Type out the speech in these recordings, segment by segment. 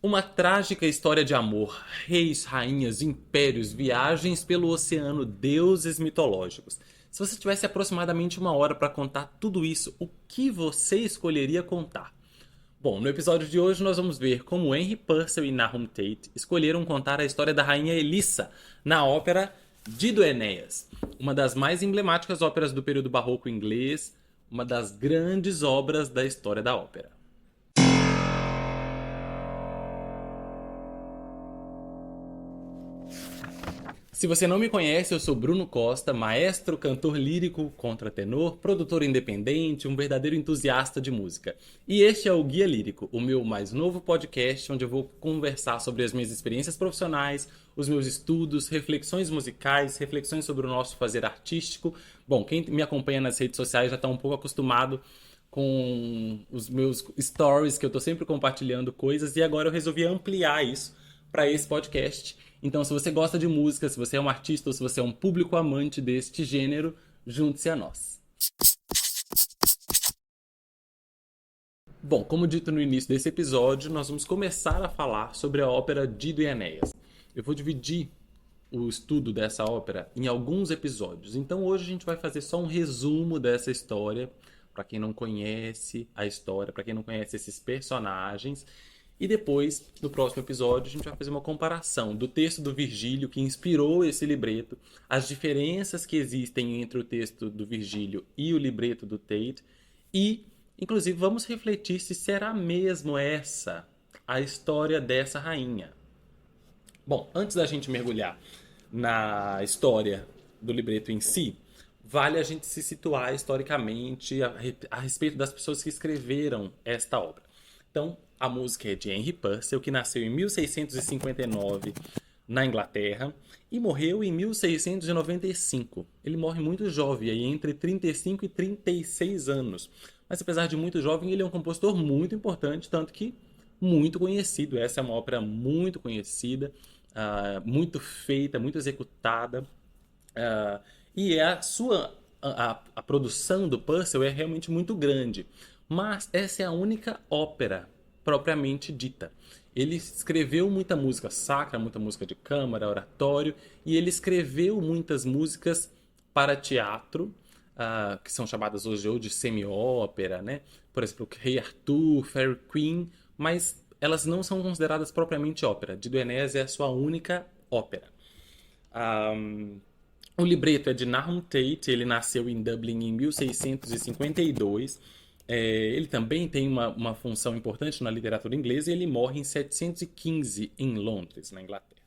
Uma trágica história de amor, reis, rainhas, impérios, viagens pelo oceano, deuses mitológicos. Se você tivesse aproximadamente uma hora para contar tudo isso, o que você escolheria contar? Bom, no episódio de hoje nós vamos ver como Henry Purcell e Nahum Tate escolheram contar a história da rainha Elissa na ópera Dido e Enéas, uma das mais emblemáticas óperas do período barroco inglês, uma das grandes obras da história da ópera. Se você não me conhece, eu sou Bruno Costa, maestro, cantor lírico, contratenor, produtor independente, um verdadeiro entusiasta de música. E este é o Guia Lírico, o meu mais novo podcast onde eu vou conversar sobre as minhas experiências profissionais, os meus estudos, reflexões musicais, reflexões sobre o nosso fazer artístico. Bom, quem me acompanha nas redes sociais já está um pouco acostumado com os meus stories, que eu estou sempre compartilhando coisas, e agora eu resolvi ampliar isso para esse podcast. Então, se você gosta de música, se você é um artista ou se você é um público amante deste gênero, junte-se a nós. Bom, como dito no início desse episódio, nós vamos começar a falar sobre a ópera Dido e Enéas. Eu vou dividir o estudo dessa ópera em alguns episódios. Então, hoje a gente vai fazer só um resumo dessa história, para quem não conhece a história, para quem não conhece esses personagens. E depois, no próximo episódio, a gente vai fazer uma comparação do texto do Virgílio que inspirou esse libreto, as diferenças que existem entre o texto do Virgílio e o libreto do Tate e, inclusive, vamos refletir se será mesmo essa a história dessa rainha. Bom, antes da gente mergulhar na história do libreto em si, vale a gente se situar historicamente a respeito das pessoas que escreveram esta obra. Então, a música é de Henry Purcell, que nasceu em 1659 na Inglaterra e morreu em 1695. Ele morre muito jovem, aí entre 35 e 36 anos. Mas apesar de muito jovem, ele é um compositor muito importante, tanto que muito conhecido. Essa é uma ópera muito conhecida, muito feita, muito executada. E a produção do Purcell é realmente muito grande. Mas essa é a única ópera propriamente dita. Ele escreveu muita música sacra, muita música de câmara, oratório, e ele escreveu muitas músicas para teatro, que são chamadas hoje de semi-ópera, né? Por exemplo, Rei Arthur, Fairy Queen, mas elas não são consideradas propriamente ópera. Dido e Enéas é a sua única ópera. O libreto é de Nahum Tate, ele nasceu em Dublin em 1652. Ele também tem uma função importante na literatura inglesa e ele morre em 715 em Londres, na Inglaterra.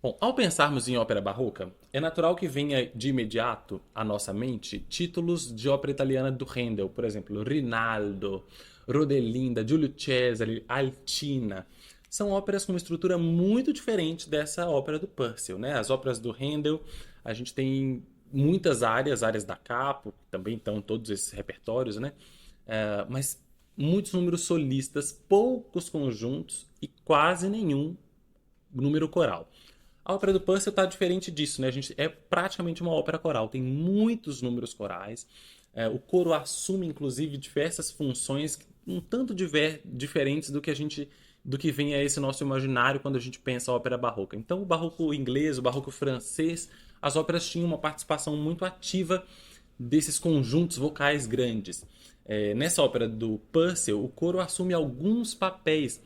Bom, ao pensarmos em ópera barroca, é natural que venha de imediato à nossa mente títulos de ópera italiana do Handel, por exemplo, Rinaldo, Rodelinda, Giulio Cesare, Alcina. São óperas com uma estrutura muito diferente dessa ópera do Purcell, né? As óperas do Handel, a gente tem muitas áreas da capo, também estão todos esses repertórios, né? Mas muitos números solistas, poucos conjuntos e quase nenhum número coral. A ópera do Purcell está diferente disso, né? A gente é praticamente uma ópera coral, tem muitos números corais. O coro assume, inclusive, diversas funções um tanto diferentes do que vem a esse nosso imaginário quando a gente pensa a ópera barroca. Então, o barroco inglês, o barroco francês, as óperas tinham uma participação muito ativa desses conjuntos vocais grandes. Nessa ópera do Purcell, o coro assume alguns papéis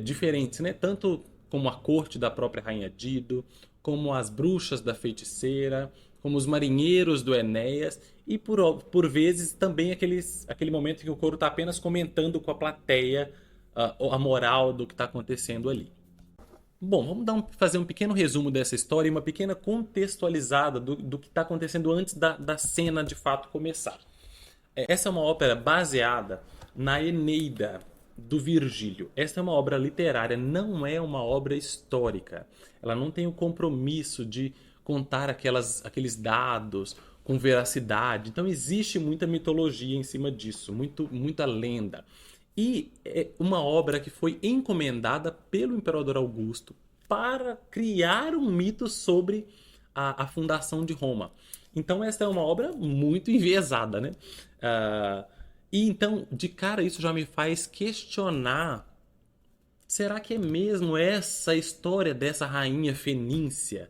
diferentes, né? Tanto como a corte da própria Rainha Dido, como as bruxas da feiticeira, como os marinheiros do Enéas, e por vezes também aquele momento em que o coro está apenas comentando com a plateia a moral do que está acontecendo ali. Bom, vamos fazer um pequeno resumo dessa história e uma pequena contextualizada do que está acontecendo antes da cena de fato começar. Essa é uma ópera baseada na Eneida, do Virgílio. Essa é uma obra literária, não é uma obra histórica. Ela não tem o compromisso de contar aqueles dados com veracidade. Então existe muita mitologia em cima disso, muita lenda. E é uma obra que foi encomendada pelo Imperador Augusto para criar um mito sobre a fundação de Roma. Então essa é uma obra muito enviesada, né? E então, de cara, isso já me faz questionar será que é mesmo essa a história dessa rainha fenícia?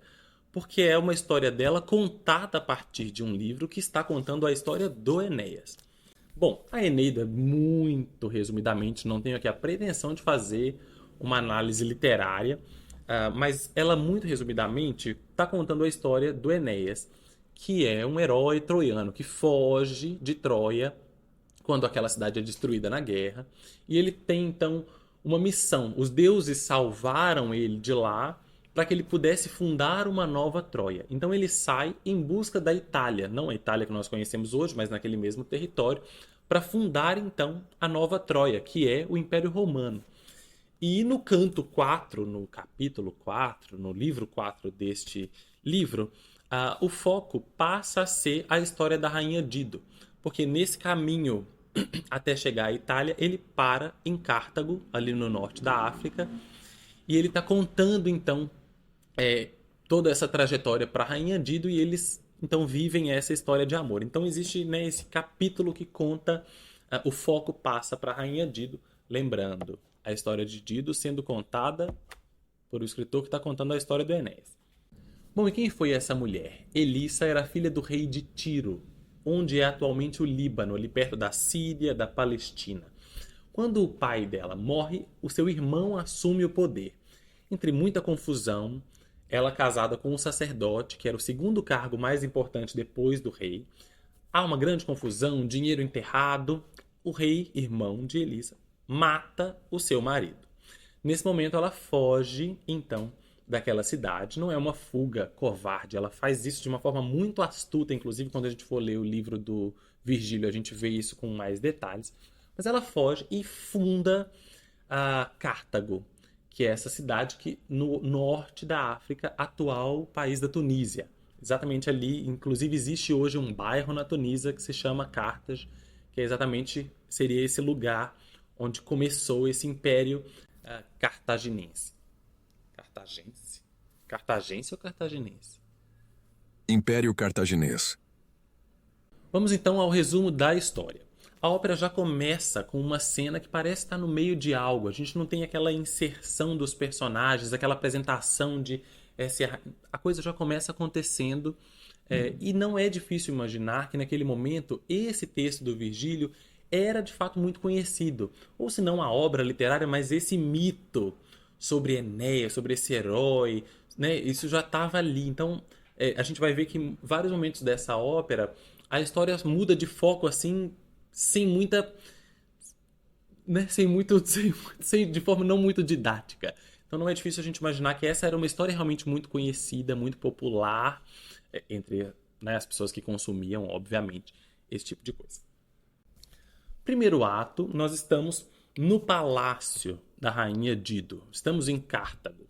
Porque é uma história dela contada a partir de um livro que está contando a história do Enéas. Bom, a Eneida, muito resumidamente, não tenho aqui a pretensão de fazer uma análise literária, mas ela, muito resumidamente, está contando a história do Enéas, que é um herói troiano que foge de Troia quando aquela cidade é destruída na guerra. E ele tem então uma missão. Os deuses salvaram ele de lá para que ele pudesse fundar uma nova Troia. Então ele sai em busca da Itália, não a Itália que nós conhecemos hoje, mas naquele mesmo território, para fundar então a nova Troia, que é o Império Romano. E no canto 4, no capítulo 4, no livro 4 deste livro, o foco passa a ser a história da rainha Dido, porque nesse caminho até chegar à Itália, ele para em Cartago, ali no norte da África, e ele está contando então é, toda essa trajetória para a rainha Dido e eles então vivem essa história de amor. Então existe, né, esse capítulo que conta, o foco passa para a rainha Dido, lembrando a história de Dido sendo contada por o escritor que está contando a história do Enéas. Bom, e quem foi essa mulher? Elissa era filha do rei de Tiro, onde é atualmente o Líbano, ali perto da Síria, da Palestina. Quando o pai dela morre, o seu irmão assume o poder. Entre muita confusão, ela casada com um sacerdote, que era o segundo cargo mais importante depois do rei. Há uma grande confusão, dinheiro enterrado. O rei, irmão de Elissa, mata o seu marido. Nesse momento ela foge, então, daquela cidade. Não é uma fuga covarde, ela faz isso de uma forma muito astuta, inclusive quando a gente for ler o livro do Virgílio a gente vê isso com mais detalhes. Mas ela foge e funda a Cartago, que é essa cidade que no norte da África, atual país da Tunísia. Exatamente ali, inclusive existe hoje um bairro na Tunísia que se chama Carthage, que é exatamente seria esse lugar onde começou esse império cartaginense. Cartagense? Cartagense ou cartaginense? Império Cartaginês. Vamos então ao resumo da história. A ópera já começa com uma cena que parece estar no meio de algo. A gente não tem aquela inserção dos personagens, aquela apresentação de... a coisa já começa acontecendo. E não é difícil imaginar que naquele momento esse texto do Virgílio era de fato muito conhecido. Ou se não a obra literária, mas esse mito sobre Enéas, sobre esse herói, né? Isso já estava ali. Então a gente vai ver que em vários momentos dessa ópera a história muda de foco assim, sem muita, né? De forma não muito didática. Então não é difícil a gente imaginar que essa era uma história realmente muito conhecida, muito popular entre, né, as pessoas que consumiam, obviamente, esse tipo de coisa. Primeiro ato, nós estamos no palácio da rainha Dido. Estamos em Cartago.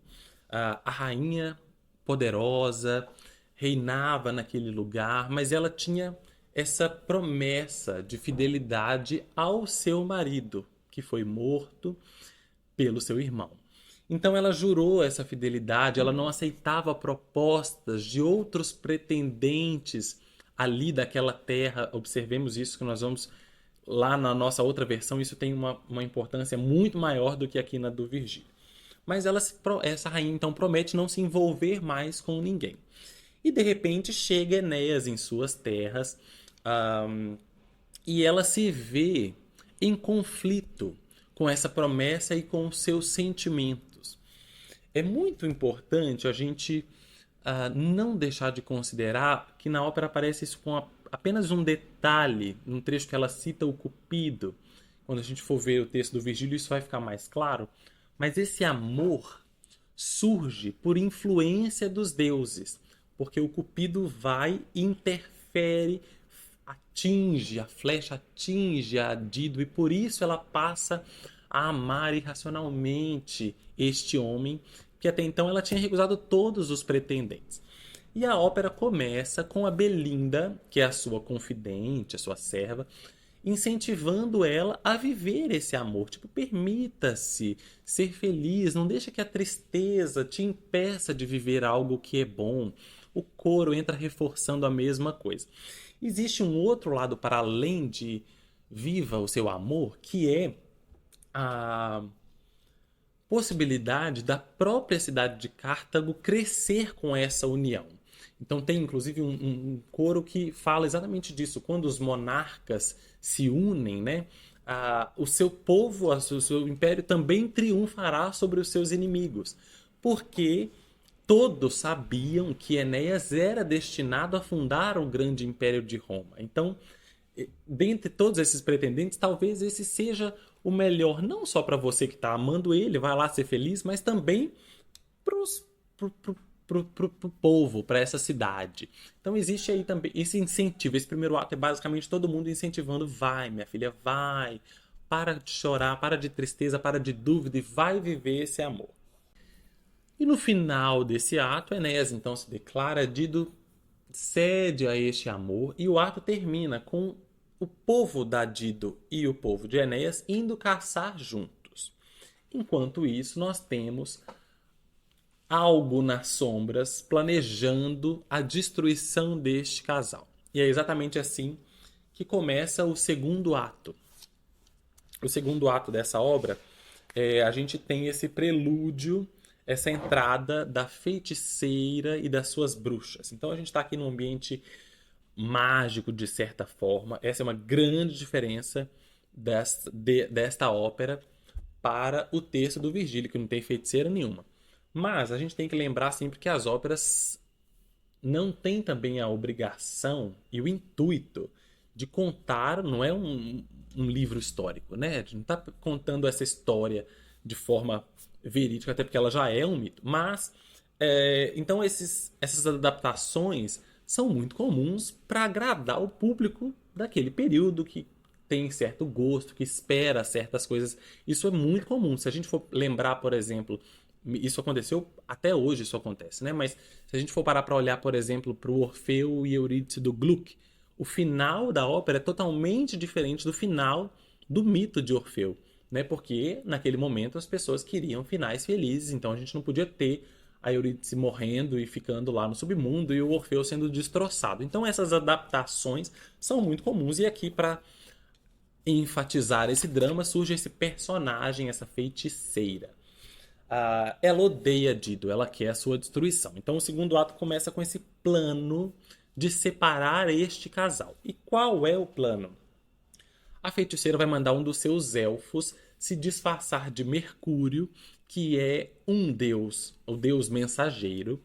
A rainha poderosa reinava naquele lugar, mas ela tinha essa promessa de fidelidade ao seu marido, que foi morto pelo seu irmão. Então ela jurou essa fidelidade, ela não aceitava propostas de outros pretendentes ali daquela terra. Observemos isso que nós vamos lá na nossa outra versão, isso tem uma importância muito maior do que aqui na do Virgílio. Mas essa rainha então promete não se envolver mais com ninguém. E de repente chega Enéas em suas terras, e ela se vê em conflito com essa promessa e com os seus sentimentos. É muito importante a gente não deixar de considerar que na ópera aparece isso com apenas um detalhe, num trecho que ela cita o Cupido. Quando a gente for ver o texto do Virgílio, isso vai ficar mais claro. Mas esse amor surge por influência dos deuses, porque o Cupido vai e interfere, a flecha atinge a Dido, e por isso ela passa a amar irracionalmente este homem, que até então ela tinha recusado todos os pretendentes. E a ópera começa com a Belinda, que é a sua confidente, a sua serva, incentivando ela a viver esse amor. Tipo, permita-se ser feliz, não deixa que a tristeza te impeça de viver algo que é bom. O coro entra reforçando a mesma coisa. Existe um outro lado para além de viva o seu amor, que é possibilidade da própria cidade de Cartago crescer com essa união. Então tem inclusive um coro que fala exatamente disso. Quando os monarcas se unem, né, o seu povo, o seu império também triunfará sobre os seus inimigos. Porque todos sabiam que Enéas era destinado a fundar o grande império de Roma. Então, dentre todos esses pretendentes, talvez esse seja o melhor, não só para você que está amando ele, vai lá ser feliz, mas também pro povo, para essa cidade. Então existe aí também esse incentivo. Esse primeiro ato é basicamente todo mundo incentivando: vai, minha filha, vai, para de chorar, para de tristeza, para de dúvida e vai viver esse amor. E no final desse ato, Enéas então se declara Dido, cede a este amor, e o ato termina com o povo da Dido e o povo de Enéas indo caçar juntos. Enquanto isso, nós temos algo nas sombras planejando a destruição deste casal. E é exatamente assim que começa o segundo ato. O segundo ato dessa obra, a gente tem esse prelúdio, essa entrada da feiticeira e das suas bruxas. Então a gente está aqui num ambiente mágico, de certa forma. Essa é uma grande diferença desta ópera para o texto do Virgílio, que não tem feiticeira nenhuma. Mas a gente tem que lembrar sempre que as óperas não têm também a obrigação e o intuito de contar, não é um livro histórico, né? A gente não está contando essa história de forma verídica, até porque ela já é um mito. Mas, então essas adaptações são muito comuns para agradar o público daquele período que tem certo gosto, que espera certas coisas. Isso é muito comum. Se a gente for lembrar, por exemplo, isso aconteceu, até hoje isso acontece, né? Mas se a gente for parar para olhar, por exemplo, para o Orfeu e Eurídice do Gluck, o final da ópera é totalmente diferente do final do mito de Orfeu, né? Porque naquele momento as pessoas queriam finais felizes, então a gente não podia ter a Eurídice morrendo e ficando lá no submundo e o Orfeu sendo destroçado. Então essas adaptações são muito comuns, e aqui, para enfatizar esse drama, surge esse personagem, essa feiticeira. Ela odeia Dido, ela quer a sua destruição. Então o segundo ato começa com esse plano de separar este casal. E qual é o plano? A feiticeira vai mandar um dos seus elfos se disfarçar de Mercúrio, que é um deus, o deus mensageiro,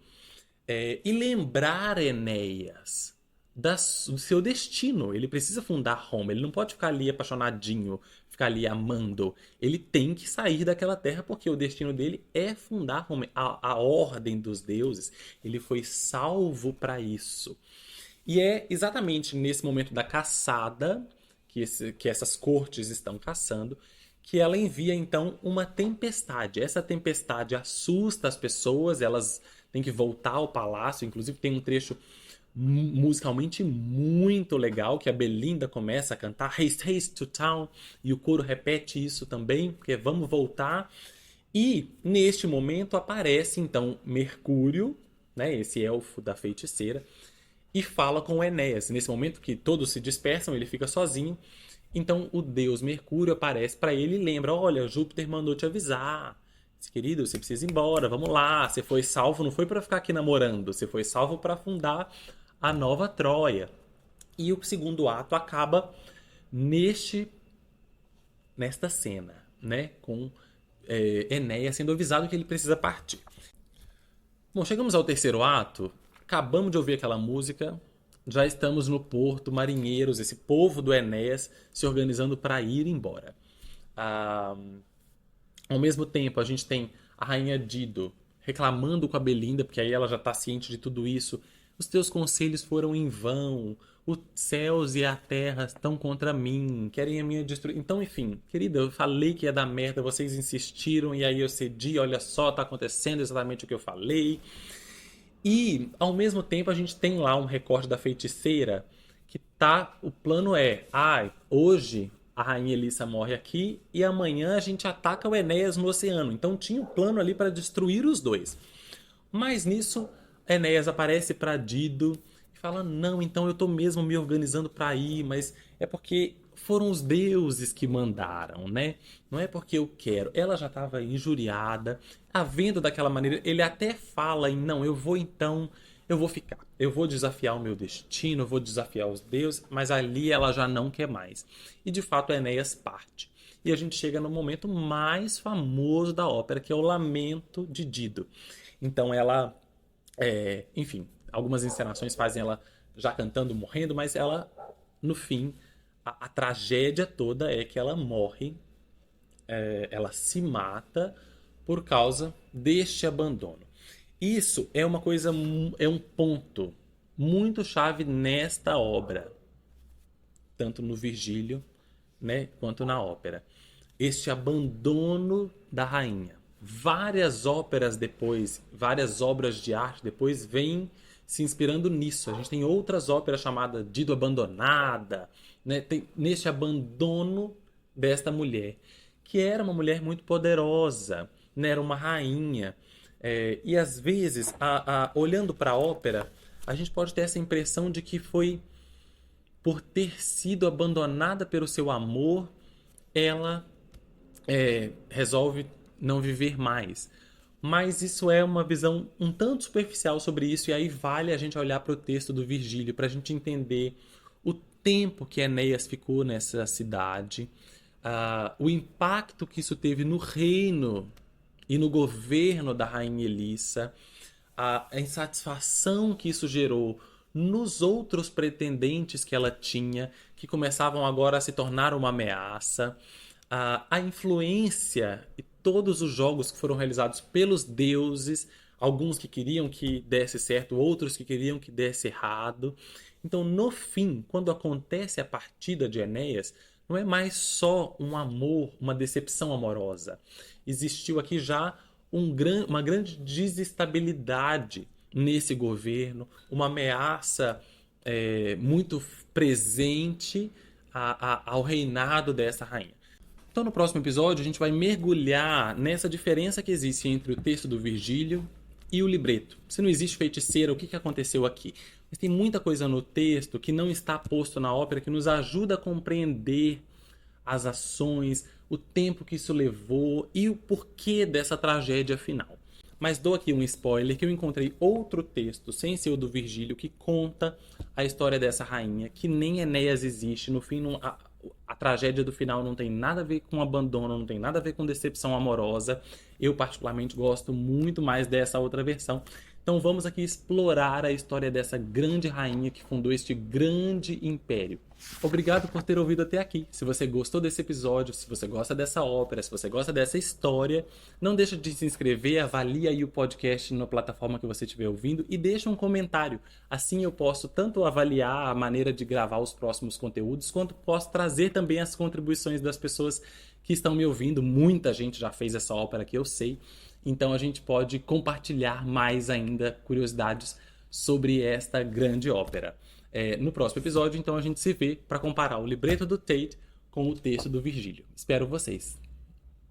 e lembrar Enéas do seu destino. Ele precisa fundar Roma, ele não pode ficar ali apaixonadinho, ficar ali amando. Ele tem que sair daquela terra, porque o destino dele é fundar Roma, a ordem dos deuses. Ele foi salvo para isso. E é exatamente nesse momento da caçada, que essas cortes estão caçando, que ela envia então uma tempestade. Essa tempestade assusta as pessoas, elas têm que voltar ao palácio. Inclusive tem um trecho musicalmente muito legal, que a Belinda começa a cantar Haste, haste to town, e o coro repete isso também, porque vamos voltar. E neste momento aparece então Mercúrio, né, esse elfo da feiticeira, e fala com Enéas. Nesse momento que todos se dispersam, ele fica sozinho. Então o deus Mercúrio aparece para ele e lembra: olha, Júpiter mandou te avisar, querido, você precisa ir embora, vamos lá, você foi salvo, não foi para ficar aqui namorando, você foi salvo para fundar a nova Troia. E o segundo ato acaba nesta cena, né, com Enéas sendo avisado que ele precisa partir. Bom, chegamos ao terceiro ato, acabamos de ouvir aquela música, já estamos no porto, marinheiros, esse povo do Enéas se organizando para ir embora. Ao mesmo tempo, a gente tem a rainha Dido reclamando com a Belinda, porque aí ela já está ciente de tudo isso. Os teus conselhos foram em vão, os céus e a terra estão contra mim, querem a minha destruição. Então, enfim, querida, eu falei que ia dar merda, vocês insistiram e aí eu cedi, olha só, tá acontecendo exatamente o que eu falei. E, ao mesmo tempo, a gente tem lá um recorte da feiticeira que o plano é: hoje a rainha Elissa morre aqui e amanhã a gente ataca o Enéas no oceano. Então tinha um plano ali para destruir os dois. Mas nisso, Enéas aparece para Dido e fala: não, então eu tô mesmo me organizando para ir, mas é porque foram os deuses que mandaram, né? Não é porque eu quero. Ela já estava injuriada, havendo daquela maneira. Ele até fala em, não, eu vou ficar. Eu vou desafiar o meu destino, eu vou desafiar os deuses, mas ali ela já não quer mais. E de fato Enéas parte. E a gente chega no momento mais famoso da ópera, que é o Lamento de Dido. Então ela, enfim, algumas encenações fazem ela já cantando, morrendo, mas ela, no fim, a tragédia toda é que ela morre, ela se mata por causa deste abandono. Isso é uma coisa, é um ponto muito chave nesta obra, tanto no Virgílio, né, quanto na ópera. Este abandono da rainha. Várias óperas depois, várias obras de arte depois vêm se inspirando nisso. A gente tem outras óperas chamadas Dido Abandonada, né? Neste abandono desta mulher, que era uma mulher muito poderosa, né? Era uma rainha. E às vezes, olhando para a ópera, a gente pode ter essa impressão de que foi por ter sido abandonada pelo seu amor, ela resolve não viver mais. Mas isso é uma visão um tanto superficial sobre isso, e aí vale a gente olhar para o texto do Virgílio para a gente entender o tempo que Enéas ficou nessa cidade, o impacto que isso teve no reino e no governo da rainha Elissa, a insatisfação que isso gerou nos outros pretendentes que ela tinha, que começavam agora a se tornar uma ameaça, a influência e todos os jogos que foram realizados pelos deuses, alguns que queriam que desse certo, outros que queriam que desse errado. Então, no fim, quando acontece a partida de Enéas, não é mais só um amor, uma decepção amorosa. Existiu aqui já uma grande desestabilidade nesse governo, uma ameaça muito presente ao reinado dessa rainha. Então, no próximo episódio, a gente vai mergulhar nessa diferença que existe entre o texto do Virgílio e o libreto. Se não existe feiticeira, o que aconteceu aqui? Mas tem muita coisa no texto que não está posto na ópera que nos ajuda a compreender as ações, o tempo que isso levou e o porquê dessa tragédia final. Mas dou aqui um spoiler que eu encontrei outro texto, sem ser o do Virgílio, que conta a história dessa rainha, que nem Enéas existe. No fim, a tragédia do final não tem nada a ver com abandono, não tem nada a ver com decepção amorosa. Eu particularmente gosto muito mais dessa outra versão. Então vamos aqui explorar a história dessa grande rainha que fundou este grande império. Obrigado por ter ouvido até aqui. Se você gostou desse episódio, se você gosta dessa ópera, se você gosta dessa história, não deixa de se inscrever, avalie aí o podcast na plataforma que você estiver ouvindo e deixa um comentário. Assim eu posso tanto avaliar a maneira de gravar os próximos conteúdos, quanto posso trazer também as contribuições das pessoas que estão me ouvindo. Muita gente já fez essa ópera aqui, eu sei. Então a gente pode compartilhar mais ainda curiosidades sobre esta grande ópera. No próximo episódio, então, a gente se vê para comparar o libreto do Tate com o texto do Virgílio. Espero vocês!